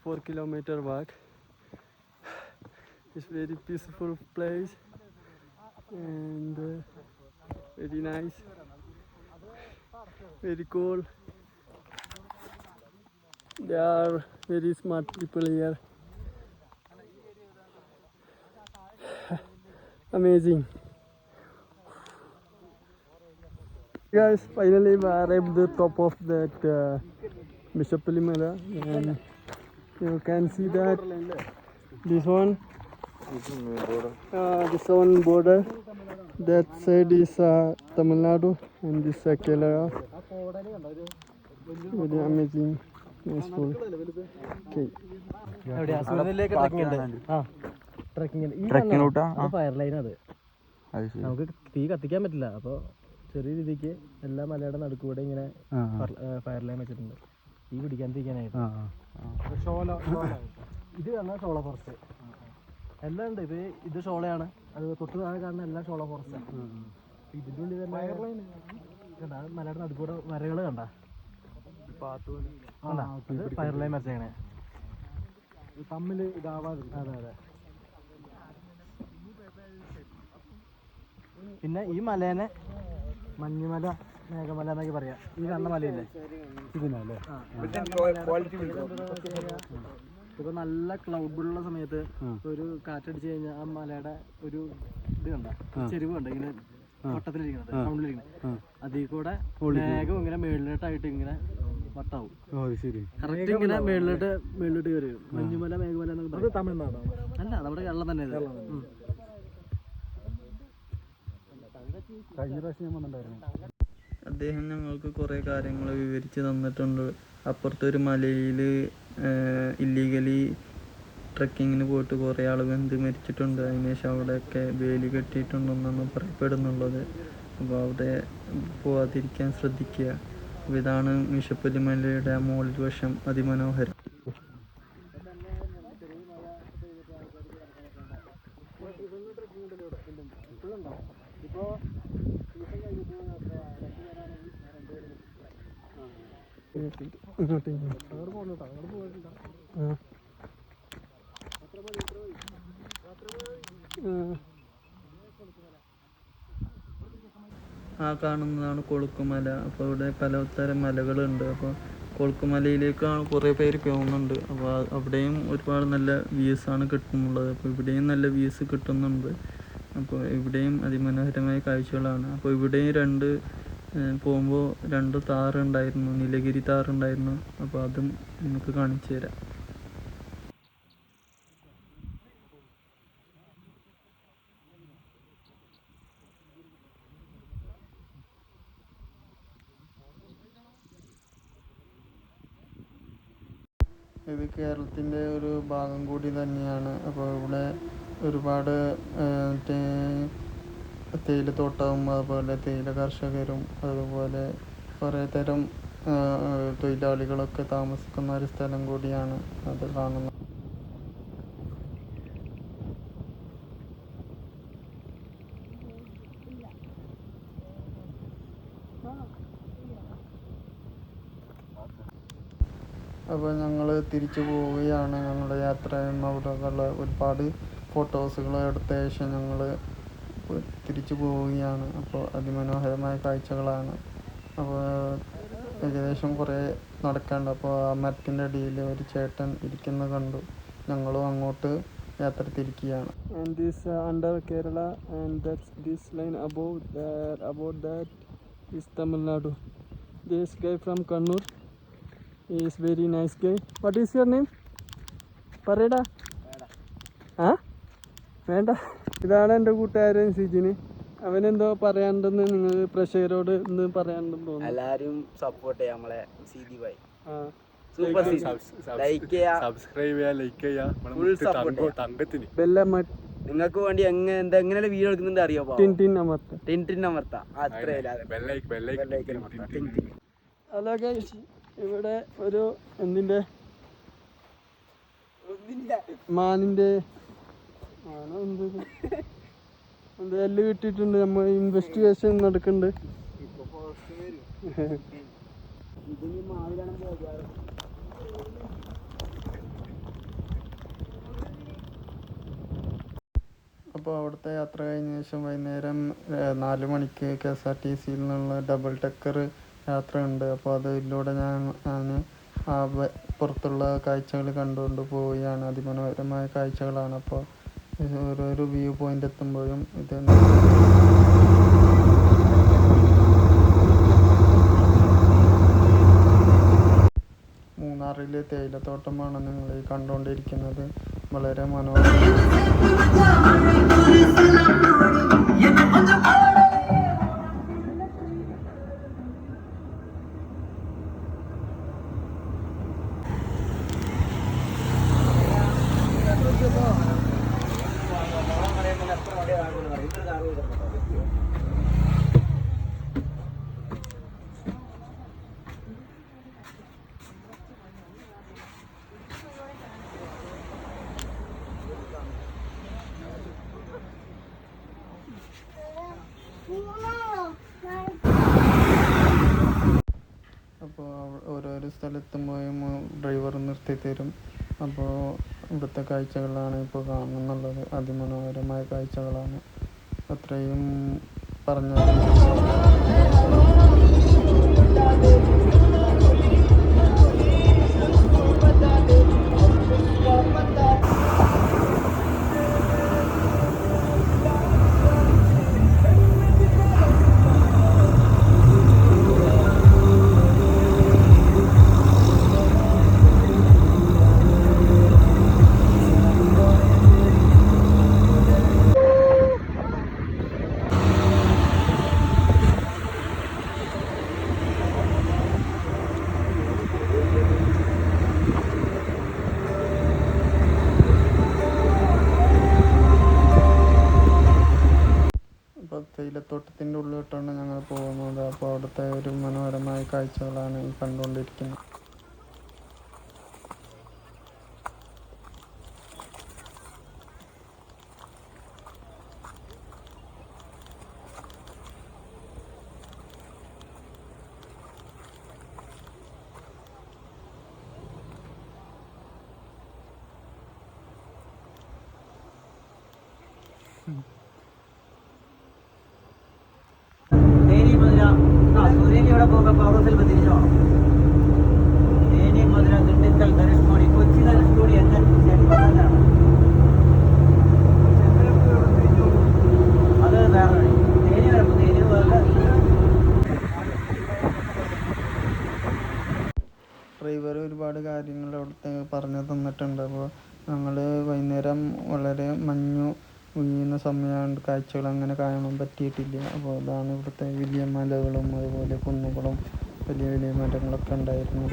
4 kilometer walk. It's very peaceful place and very nice, very cool. There are very smart people here. Amazing. Guys, finally we arrived at the top of that Mishapulimala, and you can see that this one border, that side is Tamil Nadu and this Kerala. Very amazing, nice. Okay. Fire line അത് നമുക്ക് തീ കത്തിക്കാൻ പറ്റില്ല. അപ്പോൾ ചെറിയ രീതിക്ക് എല്ലാ മലയുടെ നടുക്കൂടെ ഇങ്ങനെ ഫയർ ലൈൻ വെച്ചിട്ടുണ്ട് തീ പിടിക്കാണ്ടിരിക്കാനായിട്ട്. ഇത് പറഞ്ഞാൽ ഷോള ഫോറസ്റ്റ് എല്ലാം ഉണ്ട്. ഇത് ഷോളയാണ്. അത് തൊട്ട് താഴെ കാണുന്ന എല്ലാം ഷോള ഫോറസ്റ്റാണ്. ഇതിൻ്റെ ഉള്ളിൽ തന്നെ കണ്ട മലയുടെ നടുക്കൂടെ വരകൾ കണ്ട ഫയർ ലൈൻ വെച്ചേക്കണേ തമ്മിൽ ഇതാവാതെ. അതെ അതെ. പിന്നെ ഈ മലേനെ മഞ്ഞുമല മേഘമല എന്നൊക്കെ പറയാം. ഈ കാണുന്ന മലയില്ലേ ഇതിനല്ലേ. ഇപ്പൊ നല്ല ക്ലൗഡുള്ള സമയത്ത് ഒരു കാറ്റടിച്ച് കഴിഞ്ഞാൽ ആ മലയുടെ ഒരു ഇത് കണ്ട ചെരിവ് കണ്ട ഇങ്ങനെ വട്ടത്തിലിരിക്കുന്നത് റൗണ്ടിലിരിക്കുന്നത് അതിൽ കൂടെ മേഘം ഇങ്ങനെ മേളിലോട്ടായിട്ട് ഇങ്ങനെ വട്ടാവും. കറക്റ്റ് ഇങ്ങനെ മേളിലോട്ട് കയറി മഞ്ഞുമല മേഘമല എന്നൊക്കെ പറയും. തമിഴ്നാട് അല്ല, നമ്മുടെ കേരളം തന്നെ. കഴിഞ്ഞ പ്രാവശ്യം ഞാൻ വന്നിട്ടുണ്ടായിരുന്നു. അദ്ദേഹം ഞങ്ങൾക്ക് കുറേ കാര്യങ്ങൾ വിവരിച്ച് തന്നിട്ടുണ്ട്. അപ്പുറത്തൊരു മലയിൽ ഇല്ലീഗലി ട്രക്കിങ്ങിന് പോയിട്ട് കുറേ ആൾ വെന്ത് മരിച്ചിട്ടുണ്ട്. അതിനുശേഷം അവിടെയൊക്കെ വേലി കെട്ടിയിട്ടുണ്ടെന്നാണ് പറയപ്പെടുന്നുള്ളത്. അപ്പോൾ അവിടെ പോവാതിരിക്കാൻ ശ്രദ്ധിക്കുക. അപ്പോൾ ഇതാണ് മിഷപ്പുലിമലയുടെ മുകളിൽ വശം, അതിമനോഹരം. ആ കാണുന്നതാണ് കൊളുക്കുമല. അപ്പോൾ ഇവിടെ പലതരം മലകളുണ്ട്. അപ്പോൾ കൊളുക്കുമലയിലേക്കാണ് കുറേ പേര് പോകുന്നുണ്ട്. അപ്പോൾ അവിടെയും ഒരുപാട് നല്ല വ്യൂസാണ് കിട്ടുന്നുള്ളത്. അപ്പോൾ ഇവിടെയും നല്ല വ്യൂസ് കിട്ടുന്നുണ്ട്. അപ്പോൾ ഇവിടെയും അതിമനോഹരമായ കാഴ്ചകളാണ്. അപ്പോൾ ഇവിടെയും പോകുമ്പോൾ 2 താറുണ്ടായിരുന്നു, നീലഗിരി താറുണ്ടായിരുന്നു. അപ്പോൾ അതും നമുക്ക് കാണിച്ചു തരാം. ഇത് കേരളത്തിൻ്റെ ഒരു ഭാഗം കൂടി തന്നെയാണ്. അപ്പോൾ ഇവിടെ ഒരുപാട് തേയിലത്തോട്ടവും അതുപോലെ തേയില കർഷകരും അതുപോലെ കുറേ തരം തൊഴിലാളികളൊക്കെ താമസിക്കുന്ന ഒരു സ്ഥലം കൂടിയാണ് അത് കാണുന്നത്. അപ്പോൾ ഞങ്ങൾ തിരിച്ചു പോവുകയാണ്. ഞങ്ങളുടെ യാത്രയും അവിടെയുള്ള ഒരുപാട് ഫോട്ടോസുകൾ എടുത്ത ശേഷം ഞങ്ങൾ തിരിച്ചു പോവുകയാണ്. അപ്പോൾ അതിമനോഹരമായ കാഴ്ചകളാണ്. അപ്പോൾ ഏകദേശം കുറേ നടക്കാനുണ്ട്. അപ്പോൾ ആ മരത്തിൻ്റെ അടിയിൽ ഒരു ചേട്ടൻ ഇരിക്കുന്നത് കണ്ടു. ഞങ്ങളും അങ്ങോട്ട് യാത്ര തിരിക്കുകയാണ്. And this under Kerala, and that's this line above there, about that is Tamil Nadu. This guy from Kannur is very nice guy. What is your name? പറയടാ. ആ വേണ്ട. ഇതാണ് എൻ്റെ കൂട്ടുകാരൻ സിജിന്. അവനെന്തോ പറയാനുണ്ടെന്ന് നിങ്ങൾ പ്രേക്ഷകരോട് ഇന്ന് പറയാനുണ്ടെന്ന് തോന്നുന്നു. എല്ലാരും സപ്പോർട്ട് ചെയ്യാം നമ്മളെ സിജി ഭായി. സൂപ്പർ ലൈക്ക് ചെയ്യാ, സബ്സ്ക്രൈബ് ചെയ്യാ, ലൈക്ക് ചെയ്യാ. Full support. തങ്കത്തിന് നിങ്ങൾക്ക് വേണ്ടി എങ്ങനെ വീഡിയോ എടുക്കുന്നുണ്ട് അറിയോ? ടിൻ അമർത്ത അത്രേ. ഹലോ ഗൈസ്, ഇവിടെ ഒരു എന്തിൻ്റെ മാനിൻ്റെ എന്ത് എല്ല് കിട്ടിയിട്ടുണ്ട്. നമ്മൾ ഇൻവെസ്റ്റിഗേഷൻ നടക്കുന്നുണ്ട്. അപ്പോൾ അവിടുത്തെ യാത്ര കഴിഞ്ഞ ശേഷം വൈകുന്നേരം 4 മണിക്ക് KSRTCയിൽ നിന്നുള്ള ഡബിൾ ഡെക്കർ യാത്ര ഉണ്ട്. അപ്പോൾ അതിലൂടെ ഞാൻ ആ പുറത്തുള്ള കാഴ്ചകൾ കണ്ടുകൊണ്ട് പോവുകയാണ്. അതിമനോഹരമായ കാഴ്ചകളാണ്. അപ്പോൾ ഓരോരോ വ്യൂ പോയിന്റ് എത്തുമ്പോഴും ഇത് മൂന്നാറിലെ തേയിലത്തോട്ടമാണ് നിങ്ങൾ ഈ കണ്ടുകൊണ്ടിരിക്കുന്നത്. വളരെ മനോഹരം. അപ്പോൾ ഓരോരോ സ്ഥലത്തുമ്പോഴും ഡ്രൈവർ നിർത്തി തരും. അപ്പോൾ ഇവിടുത്തെ കാഴ്ചകളാണ് ഇപ്പോൾ കാണുന്നുള്ളത്. അതിമനോഹരമായ കാഴ്ചകളാണ്. അത്രയും പറഞ്ഞു. തേയിലത്തോട്ടത്തിൻ്റെ ഉള്ളിലോട്ടാണ് ഞങ്ങൾ പോകുന്നത്. അപ്പോൾ അവിടുത്തെ ഒരു മനോഹരമായ കാഴ്ചകളാണ് ഈ കണ്ടുകൊണ്ടിരിക്കുന്നത്. നേരെ പോകുമ്പോൾ പൗറത്തിൽ തിരിച്ചു പോകണം. തേനി മധുര ദിണ്ടുക്കൽ ധനുഷ്കോടി കൊച്ചി ധനുഷ്കോടി എല്ലാം ചെമ്പനാണ്. അത് വേറെ വഴി. തേനി വരുമ്പോൾ തേനി പോലെ ഡ്രൈവർ ഒരുപാട് കാര്യങ്ങൾ അവിടുത്തെ പറഞ്ഞു തന്നിട്ടുണ്ട്. അപ്പോൾ ഞങ്ങൾ വൈകുന്നേരം വളരെ മഞ്ഞു വീഴുന്ന സമയമായതുകൊണ്ട് കാഴ്ചകൾ അങ്ങനെ കാണാൻ പറ്റിയിട്ടില്ല. അപ്പോൾ അതാണ് ഇവിടുത്തെ വലിയ മലകളും അതുപോലെ കുന്നുകളും വലിയ വലിയ മരങ്ങളൊക്കെ ഉണ്ടായിരുന്നു.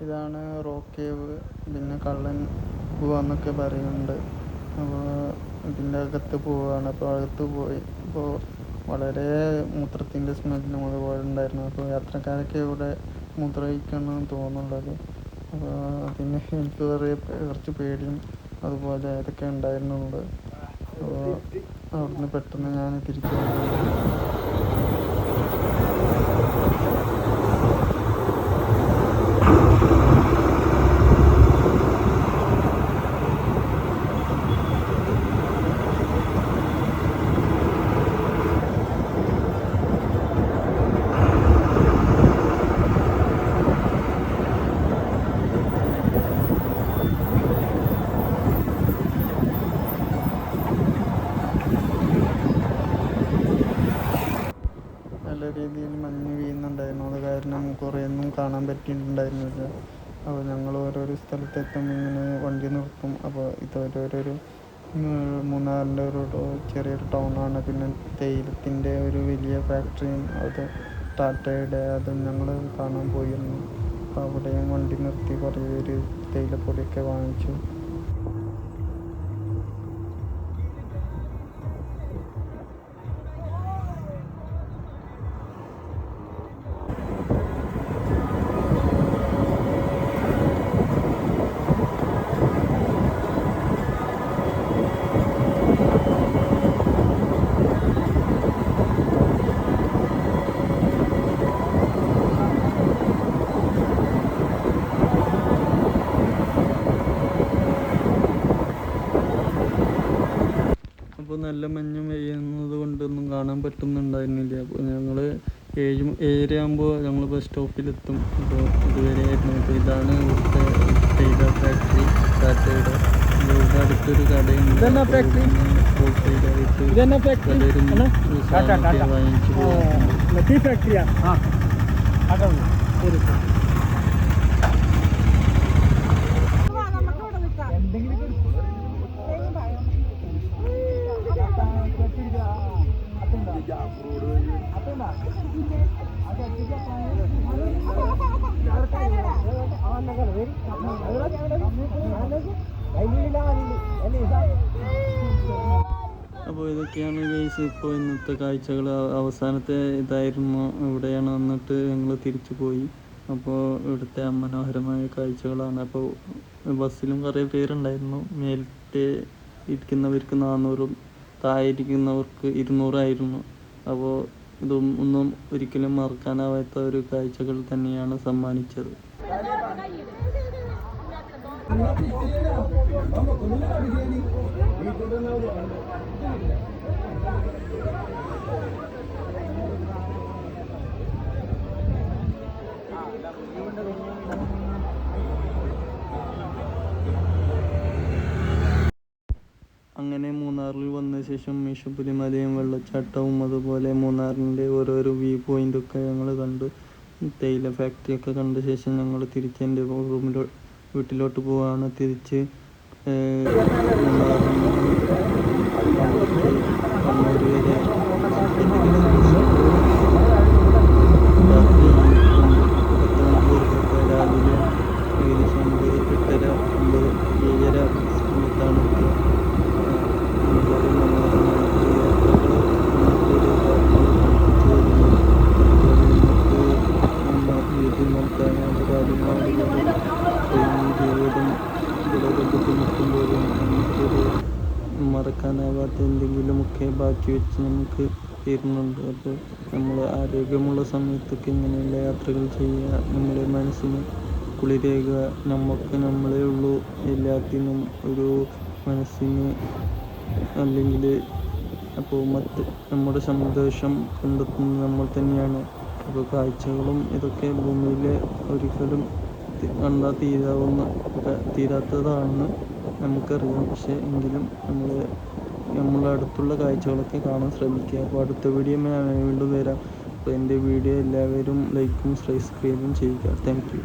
ഇതാണ് റോക്ക് കേവ്. പിന്നെ കള്ളൻ ഗുഹ എന്നൊക്കെ പറയുന്നുണ്ട്. അപ്പോൾ ഇതിൻ്റെ അകത്ത് പോവുകയാണ്. അപ്പോൾ അകത്ത് പോയി അപ്പോൾ വളരെ മൂത്രത്തിൻ്റെ സ്മെല്ലും അതുപോലെ ഉണ്ടായിരുന്നു. അപ്പോൾ യാത്രക്കാരൊക്കെ ഇവിടെ മൂത്രമൊഴിക്കണമെന്ന് തോന്നുന്നുള്ളത്. അപ്പോൾ അതിന് എനിക്ക് കുറച്ച് പേടിയും അതുപോലെ ഇതൊക്കെ ഉണ്ടായിരുന്നുണ്ട്. അപ്പോൾ അവിടുന്ന് പെട്ടെന്ന് ഞാൻ തിരിച്ചു വന്നു. നല്ല രീതിയിൽ മഞ്ഞ് വീഴുന്നുണ്ടായിരുന്നു. അത് കാരണം കുറേയൊന്നും കാണാൻ പറ്റിയിട്ടുണ്ടായിരുന്നില്ല. അപ്പോൾ ഞങ്ങൾ ഓരോരോ സ്ഥലത്തെത്തുമ്പോൾ ഇങ്ങനെ വണ്ടി നിർത്തും. അപ്പോൾ ഇത് ഓരോരോ മൂന്നാറിൻ്റെ ഒരു ചെറിയൊരു ടൗണാണ്. പിന്നെ തേയിലത്തിൻ്റെ ഒരു വലിയ ഫാക്ടറിയും അത് ടാറ്റയുടെ അതും ഞങ്ങൾ കാണാൻ പോയിരുന്നു. അപ്പോൾ അവിടെയും വണ്ടി നിർത്തി കുറേ പേര് തേയിലപ്പൊടിയൊക്കെ വാങ്ങിച്ചു. അപ്പോൾ നല്ല മഞ്ഞ് പെയ്യുന്നത് കൊണ്ടൊന്നും കാണാൻ പറ്റുന്നുണ്ടായിരുന്നില്ല. അപ്പോൾ ഞങ്ങൾ 7 ആകുമ്പോൾ ഞങ്ങൾ ബസ് സ്റ്റോപ്പിലെത്തും. അപ്പോൾ ഇതുവരെ ആയിരുന്നു. അപ്പോൾ ഇതാണ് ഇവിടുത്തെ തേയില ഫാക്ടറി ടാറ്റയുടെ. ഇവിടെ അടുത്തൊരു കടയുണ്ട്. വാങ്ങിച്ചു അപ്പോൾ ഇതൊക്കെയാണ് ഗൈസ് ഇപ്പോൾ ഇന്നത്തെ കാഴ്ചകൾ. അവസാനത്തെ ഇതായിരുന്നു. ഇവിടെയാണ് വന്നിട്ട് ഞങ്ങൾ തിരിച്ചു പോയി. അപ്പോൾ ഇവിടുത്തെ മനോഹരമായ കാഴ്ചകളാണ്. അപ്പോൾ ബസ്സിലും കുറേ പേരുണ്ടായിരുന്നു. മേലത്തെ ഇരിക്കുന്നവർക്ക് 400, താഴെ ഇരിക്കുന്നവർക്ക് 200 ആയിരുന്നു. അപ്പോൾ ഇതൊന്നും ഒരിക്കലും മറക്കാനാവാത്ത ഒരു കാഴ്ചകൾ തന്നെയാണ് സമ്മാനിച്ചത്. അങ്ങനെ മൂന്നാറിൽ വന്ന ശേഷം മീശപ്പുലി മലയും വെള്ളച്ചാട്ടവും അതുപോലെ മൂന്നാറിൻ്റെ ഓരോരോ വ്യൂ പോയിൻ്റൊക്കെ ഞങ്ങൾ കണ്ട് തേയില ഫാക്ടറിയൊക്കെ കണ്ട ശേഷം ഞങ്ങൾ തിരിച്ച് എൻ്റെ വീട്ടിലോട്ട് പോവാണ്. തിരിച്ച് മൂന്നാറിൽ കണ്ണൂർ വരെ രാവിലെ ഏകദേശം 8:30, 7:30 സമയത്താണ് നമുക്ക് അങ്ങനത്തെ എന്തെങ്കിലുമൊക്കെ ബാക്കി വെച്ച് നമുക്ക് തരുന്നുണ്ട്. അപ്പോൾ നമ്മൾ ആരോഗ്യമുള്ള സമയത്തൊക്കെ ഇങ്ങനെയുള്ള യാത്രകൾ ചെയ്യുക, നമ്മുടെ മനസ്സിന് കുളിരേകുക. നമുക്ക് നമ്മളേ ഉള്ളൂ എല്ലാത്തിനും ഒരു മനസ്സിന്, അല്ലെങ്കിൽ അപ്പോൾ നമ്മുടെ സന്തോഷം കണ്ടെത്തുന്നത് നമ്മൾ തന്നെയാണ്. അപ്പോൾ കാഴ്ചകളും ഇതൊക്കെ ഭൂമിയിൽ ഒരിക്കലും കണ്ടാൽ തീരാത്തതാണെന്ന് നമുക്കറിയാം. പക്ഷേ എങ്കിലും നമ്മളെ അടുത്തുള്ള കാഴ്ചകളൊക്കെ കാണാൻ ശ്രമിക്കുക. അപ്പോൾ അടുത്ത വീഡിയോ വീണ്ടും വരാം. അപ്പോൾ എൻ്റെ വീഡിയോ എല്ലാവരും ലൈക്കും സബ്സ്ക്രൈബും ചെയ്യുക. Thank you.